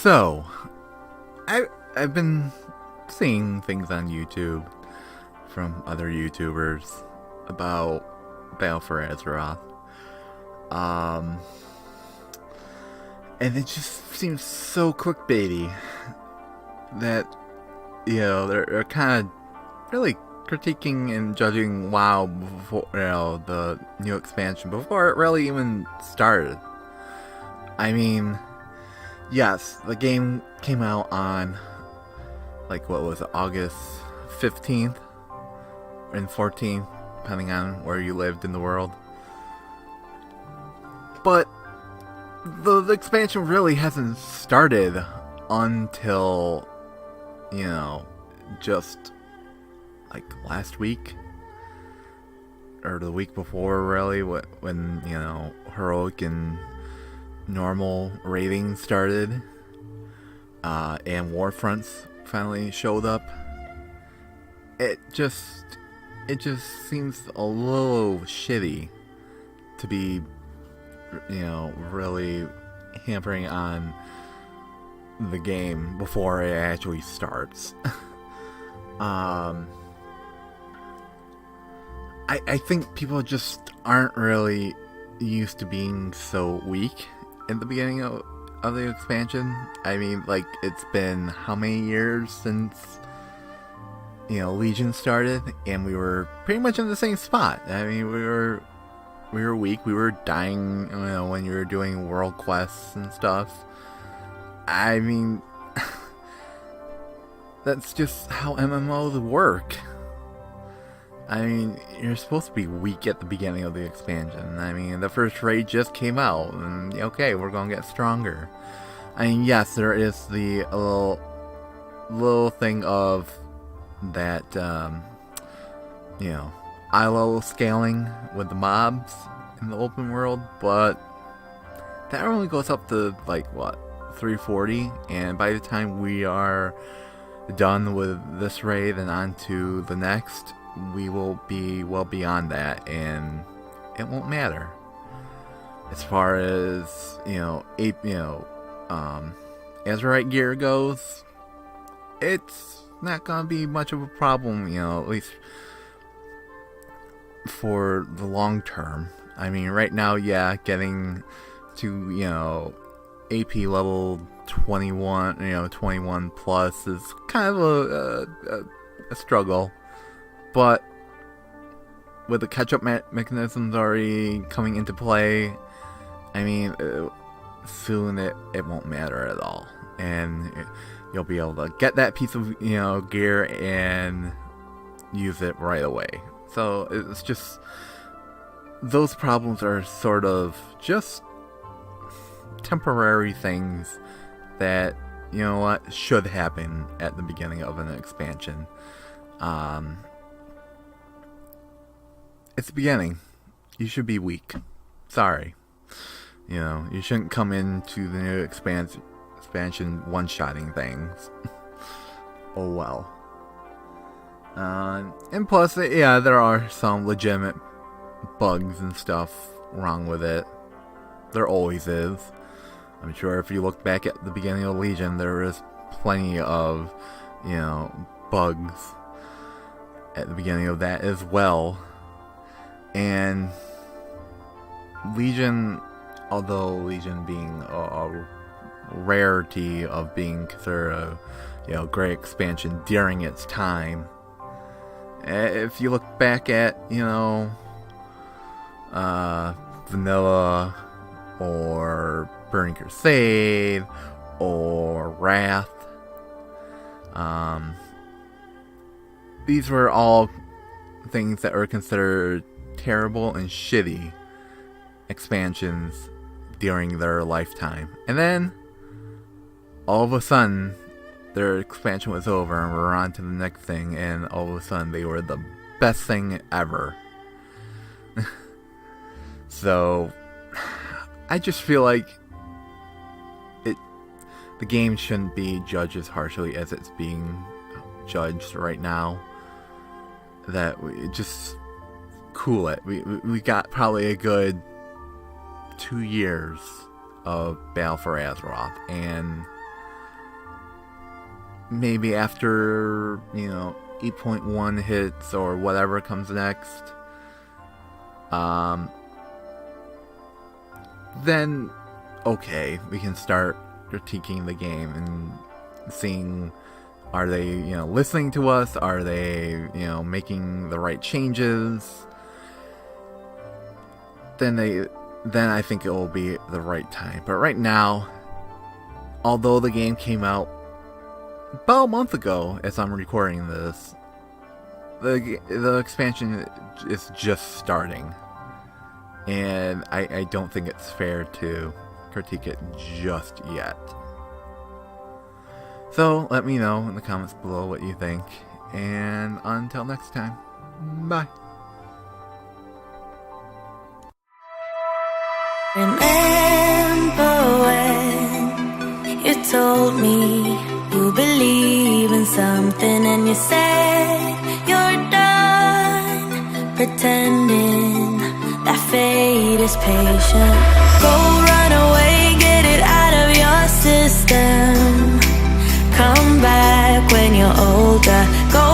So, I've been seeing things on YouTube from other YouTubers about Battle for Azeroth. Um, and it just seems so clickbaity that, they're kind of really critiquing and judging WoW before, the new expansion before it really even started. I mean, yes, the game came out on, what was it, August 15th and 14th, depending on where you lived in the world. But the expansion really hasn't started until, just last week. Or the week before, really, when heroic and normal raiding started, and Warfronts finally showed up. It just seems a little shitty to be, really hampering on the game before it actually starts. I think people just aren't really used to being so weak in the beginning of the expansion. I mean, it's been how many years since, Legion started, and we were pretty much in the same spot. I mean, we were weak, we were dying, when you were doing world quests and stuff. I mean, that's just how MMOs work. I mean, you're supposed to be weak at the beginning of the expansion. I mean, the first raid just came out, and okay, we're gonna get stronger. I mean, yes, there is the little thing of that, eye level scaling with the mobs in the open world, but that only goes up to 340, and by the time we are done with this raid and on to the next, we will be well beyond that, and it won't matter. As far as, Azerite gear goes, it's not gonna be much of a problem, at least for the long term. I mean, right now, getting to, AP level 21, 21 plus is kind of a struggle. But with the catch-up mechanisms already coming into play, I mean, soon it won't matter at all. And you'll be able to get that piece of, gear and use it right away. So it's just, those problems are sort of just temporary things that, should happen at the beginning of an expansion. It's the beginning. You should be weak. Sorry. You shouldn't come into the new expansion one-shotting things. Oh well. And plus, there are some legitimate bugs and stuff wrong with it. There always is. I'm sure if you look back at the beginning of Legion, there is plenty of, bugs at the beginning of that as well. And Legion, although Legion being a rarity of being considered a, great expansion during its time, if you look back at, Vanilla or Burning Crusade or Wrath, these were all things that were considered terrible and shitty expansions during their lifetime. And then, all of a sudden, their expansion was over and we're on to the next thing, and all of a sudden they were the best thing ever. So, I just feel like the game shouldn't be judged as harshly as it's being judged right now. That we just cool it. We got probably a good 2 years of Battle for Azeroth, and maybe after, 8.1 hits or whatever comes next, then okay, we can start critiquing the game and seeing, are they, listening to us? Are they, making the right changes? Then I think it will be the right time. But right now, although the game came out about a month ago, as I'm recording this, the expansion is just starting, and I don't think it's fair to critique it just yet. So let me know in the comments below what you think, and until next time, bye. Remember when you told me you believe in something, and you said you're done pretending that fate is patient. Go run away, get it out of your system. Come back when you're older. Go